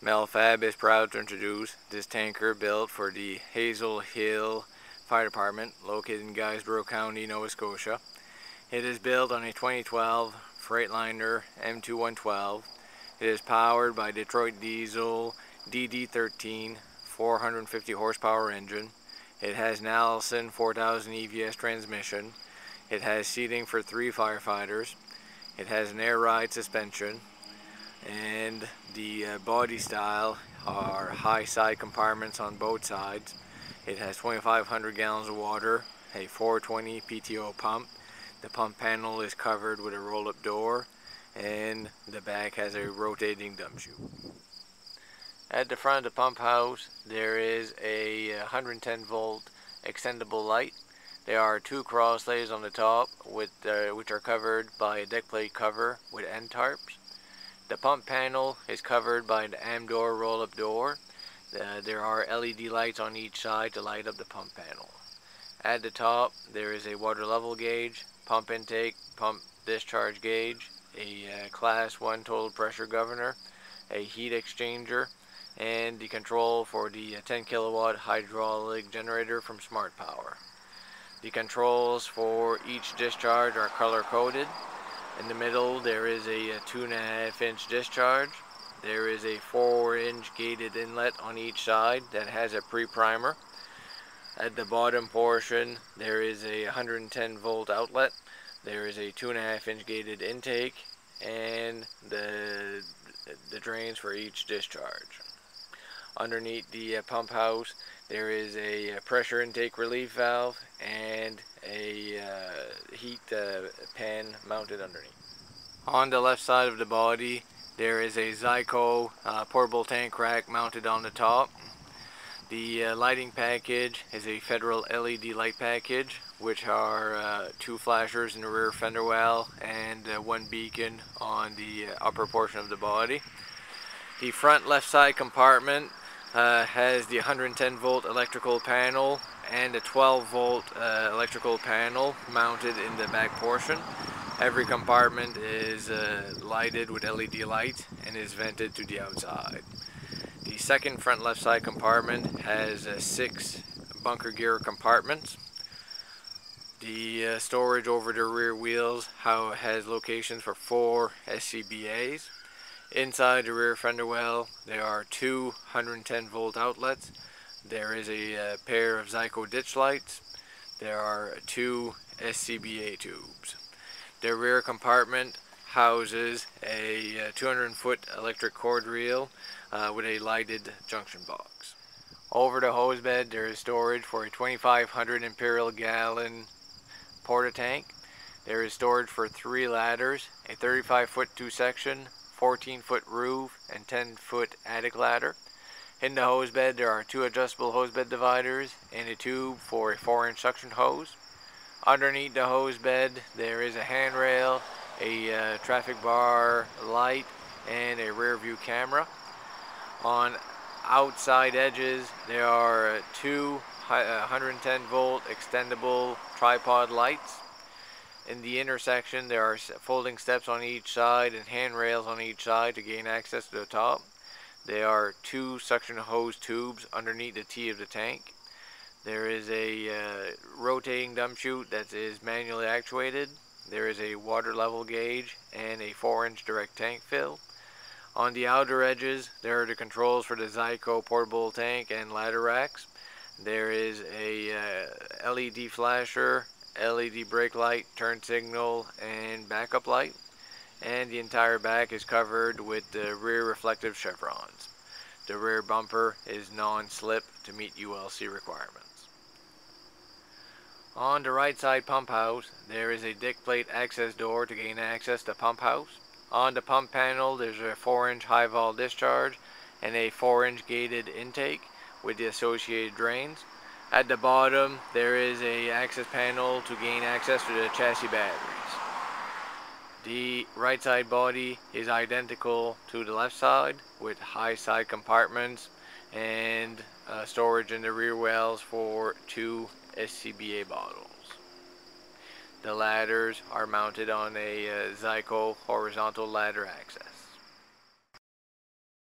Metalfab is proud to introduce this tanker built for the Hazel Hill Fire Department located in Guysborough County, Nova Scotia. It is built on a 2012 Freightliner M2112. It is powered by Detroit Diesel DD13 450 horsepower engine. It has an Allison 4000 EVS transmission. It has seating for 3 firefighters. It has an air ride suspension. And the body style are high side compartments on both sides. It has 2,500 gallons of water, a 420 PTO pump. The pump panel is covered with a roll-up door, and the back has a rotating dump chute. At the front of the pump house there is a 110 volt extendable light. There are 2 crosslays on the top which are covered by a deck plate cover with end tarps. The pump panel is covered by an AM-door roll-up door. There are LED lights on each side to light up the pump panel. At the top there is a water level gauge, pump intake, pump discharge gauge, a class 1 total pressure governor, a heat exchanger, and the control for the 10 kilowatt hydraulic generator from Smart Power. The controls for each discharge are color coded. In the middle there is a 2.5 inch discharge. There is a 4 inch gated inlet on each side that has a pre-primer. At the bottom portion there is a 110 volt outlet. There is a 2.5 inch gated intake and the drains for each discharge. Underneath the pump house there is a pressure intake relief valve and a heat pan mounted underneath. On the left side of the body there is a Zyco portable tank rack mounted on the top. The lighting package is a Federal LED light package, which are 2 flashers in the rear fender well and 1 beacon on the upper portion of the body. The front left side compartment has the 110 volt electrical panel and a 12 volt electrical panel mounted in the back portion. Every compartment is lighted with LED lights and is vented to the outside. The second front left side compartment has 6 bunker gear compartments. The storage over the rear wheels has locations for 4 SCBAs. Inside the rear fender well there are 2 110 volt outlets. There is a pair of Zyco ditch lights. There are 2 SCBA tubes. The rear compartment houses a 200 foot electric cord reel with a lighted junction box. Over the hose bed there is storage for a 2,500 imperial gallon porta tank. There is storage for 3 ladders, a 35 foot 2 section, 14 foot roof, and 10 foot attic ladder. In the hose bed there are 2 adjustable hose bed dividers and a tube for a 4 inch suction hose. Underneath the hose bed there is a handrail, a traffic bar light, and a rear view camera. On outside edges there are 2 110 volt extendable tripod lights. In the intersection there are folding steps on each side and handrails on each side to gain access to the top. There are 2 suction hose tubes underneath the T of the tank. There is a rotating dump chute that is manually actuated. There is a water level gauge and a 4 inch direct tank fill. On the outer edges there are the controls for the Zyco portable tank and ladder racks. There is a LED flasher, LED brake light, turn signal, and backup light. And the entire back is covered with the rear reflective chevrons. The rear bumper is non-slip to meet ULC requirements. On the right side pump house there is a deck plate access door to gain access to pump house. On the pump panel there's a 4 inch high vol discharge and a 4 inch gated intake with the associated drains. At the bottom there is a access panel to gain access to the chassis batteries. The right side body is identical to the left side with high side compartments and storage in the rear wells for 2 SCBA bottles. The ladders are mounted on a Zyco horizontal ladder access.